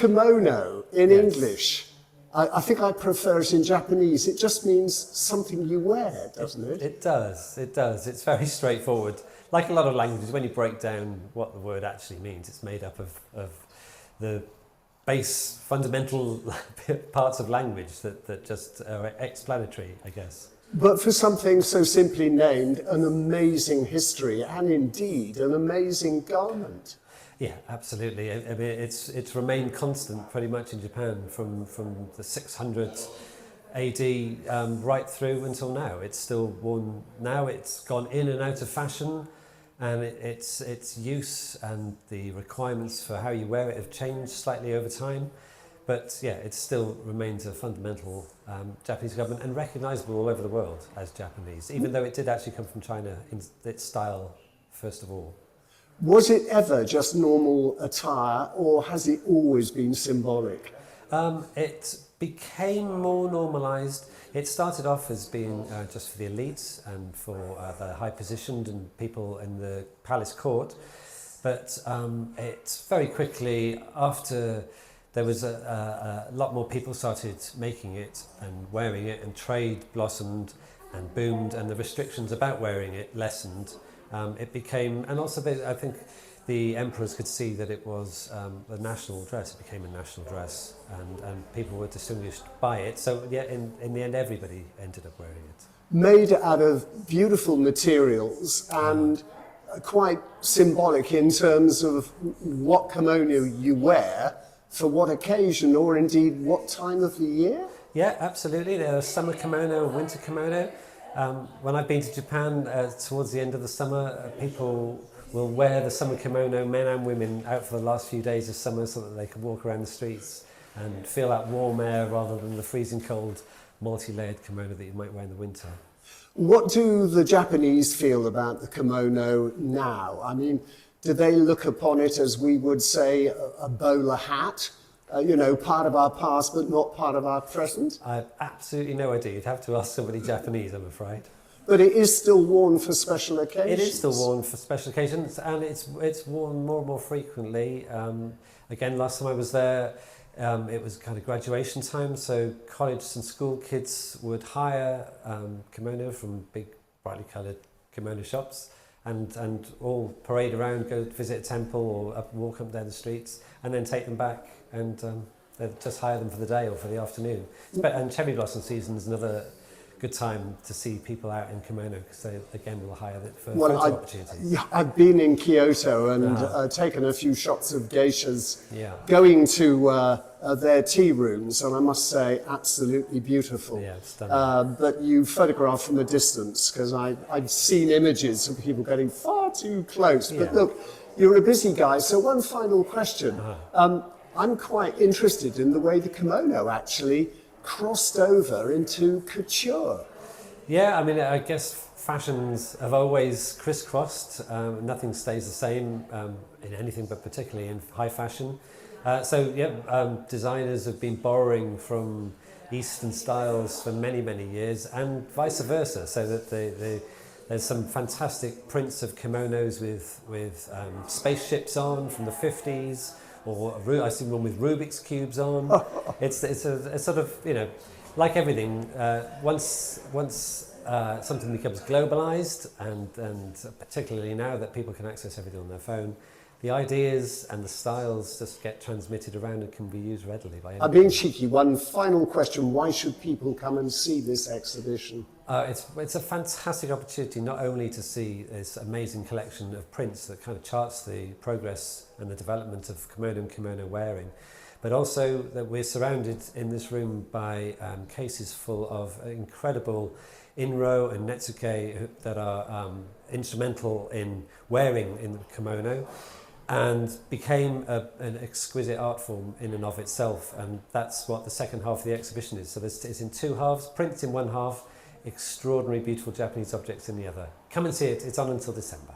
Kimono in Yes. English. I think I prefer it in Japanese. It just means something you wear, doesn't it? It does, it does. It's very straightforward. Like a lot of languages, when you break down what the word actually means, it's made up of the base fundamental parts of language that just are explanatory, I guess. But for something so simply named, an amazing history and indeed an amazing garment. Yeah, absolutely. I mean, it's remained constant pretty much in Japan from the 600s AD right through until now. It's still worn now. It's gone in and out of fashion, and its use and the requirements for how you wear it have changed slightly over time. But yeah, it still remains a fundamental Japanese garment and recognisable all over the world as Japanese, even though it did actually come from China in its style first of all. Was it ever just normal attire, or has it always been symbolic? It became more normalised. It started off as being just for the elites and for the high positioned and people in the palace court. But it very quickly, after there was a lot more people started making it and wearing it, and trade blossomed and boomed, and the restrictions about wearing it lessened. It became, and also I think the emperors could see that it was a national dress. It became a national dress, and people were distinguished by it. So yeah, in the end, everybody ended up wearing it. Made out of beautiful materials and quite symbolic in terms of what kimono you wear, for what occasion, or indeed what time of the year? Yeah, absolutely. There's summer kimono, winter kimono. When I've been to Japan towards the end of the summer, people will wear the summer kimono, men and women, out for the last few days of summer so that they can walk around the streets and feel that warm air rather than the freezing cold multi-layered kimono that you might wear in the winter. What do the Japanese feel about the kimono now? I mean, do they look upon it as we would say a bowler hat? Part of our past, but not part of our present? I have absolutely no idea. You'd have to ask somebody Japanese, I'm afraid. But it is still worn for special occasions? It is still worn for special occasions, and it's worn more and more frequently. Again, last time I was there, it was kind of graduation time, so college and school kids would hire kimono from big, brightly coloured kimono shops, and all parade around, go visit a temple or walk up down the streets, and then take them back, and they'd just hire them for the day or for the afternoon. And cherry blossom season is another good time to see people out in kimono, because they again will hire it for photo opportunities. I've been in Kyoto and taken a few shots of geishas going to their tea rooms, and I must say, absolutely beautiful. Yeah, it's stunning. But you photograph from a distance, because I've seen images of people getting far too close. But look, you're a busy guy, so one final question. I'm quite interested in the way the kimono actually crossed over into couture. Yeah, I mean, I guess fashions have always crisscrossed. Nothing stays the same in anything, but particularly in high fashion. Designers have been borrowing from Eastern styles for many, many years, and vice versa, so that there's some fantastic prints of kimonos with spaceships on from the 50s, or I see one with Rubik's cubes on. It's a sort of, like everything, once something becomes globalized, and particularly now that people can access everything on their phone, the ideas and the styles just get transmitted around and can be used readily by anyone. I'm being cheeky. One final question. Why should people come and see this exhibition? It's a fantastic opportunity not only to see this amazing collection of prints that kind of charts the progress and the development of kimono and kimono wearing, but also that we're surrounded in this room by cases full of incredible inro and netsuke that are instrumental in wearing in the kimono, and became an exquisite art form in and of itself. And that's what the second half of the exhibition is. So it's in two halves, prints in one half, extraordinary beautiful Japanese objects in the other. Come and see it. It's on until December.